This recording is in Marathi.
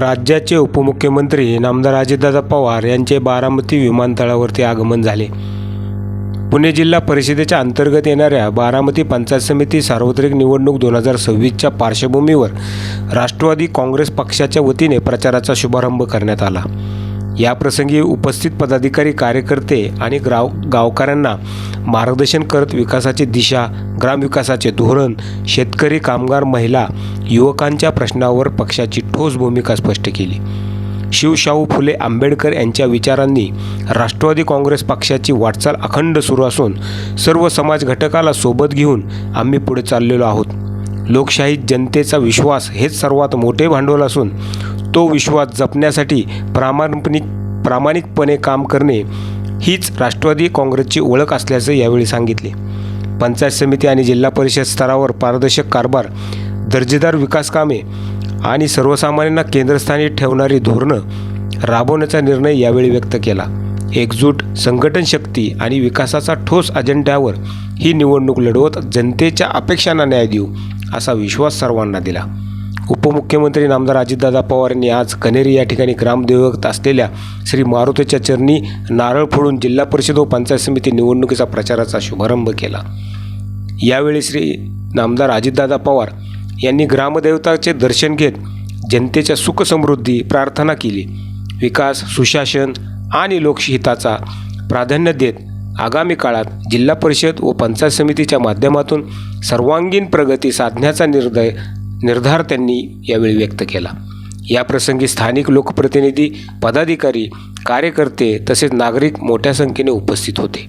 राज्याचे उपमुख्यमंत्री नामदार अजितदादा पवार यांचे बारामती विमानतळावरती आगमन झाले। पुणे जिल्हा परिषदेच्या अंतर्गत येणाऱ्या बारामती पंचायत समिती सार्वत्रिक निवडणूक 2026च्या पार्श्वभूमीवर राष्ट्रवादी काँग्रेस पक्षाच्या वतीने प्रचाराचा शुभारंभ करण्यात आला। याप्रसंगी उपस्थित पदाधिकारी, कार्यकर्ते आणि गावकऱ्यांना मार्गदर्शन करत विकासाची दिशा, ग्रामविकासाचे धोरण, शेतकरी, कामगार, महिला, युवकांच्या प्रश्नावर पक्षाची ठोस भूमिका स्पष्ट केली। शिवशाहू फुले आंबेडकर यांच्या विचारांनी राष्ट्रवादी काँग्रेस पक्षाची वाटचाल अखंड सुरू असून सर्व समाज घटकाला सोबत घेऊन आम्ही पुढे चाललेलो आहोत। लोकशाहीत जनतेचा विश्वास हेच सर्वात मोठे भांडवल असून तो विश्वास जपण्यासाठी प्रामाणिकपणे काम करणे हीच राष्ट्रवादी काँग्रेसची ओळख असल्याचे यावेळी सांगितले। पंचायत समिती आणि जिल्हा परिषद स्तरावर पारदर्शक कारभार, दर्जेदार विकास कामे आणि सर्वसामान्यांना केंद्रस्थानी ठेवणारी धोरणं राबवण्याचा निर्णय यावेळी व्यक्त केला। एकजूट, संघटन शक्ती आणि विकासाचा ठोस अजेंड्यावर ही निवडणूक लढवत जनतेच्या अपेक्षांना न्याय देऊ असा विश्वास सर्वांना दिला। उपमुख्यमंत्री नामदार अजितदादा पवार यांनी आज कनेरी या ठिकाणी ग्रामदैवत असलेल्या श्री मारुतीच्या चरणी नारळ फोडून जिल्हा परिषद व पंचायत समिती निवडणुकीचा प्रचाराचा शुभारंभ केला। यावेळी श्री नामदार अजितदादा पवार यांनी ग्रामदेवताचे दर्शन घेत जनतेच्या सुख समृद्धी प्रार्थना केली। विकास, सुशासन आणि लोकहिताचा प्राधान्य देत आगामी काळात जिल्हा परिषद व पंचायत समितीच्या माध्यमातून सर्वांगीण प्रगती साधण्याचा निर्धार त्यांनी यावेळी व्यक्त केला। याप्रसंगी स्थानिक लोकप्रतिनिधी, पदाधिकारी, कार्यकर्ते तसेच नागरिक मोठ्या संख्येने उपस्थित होते।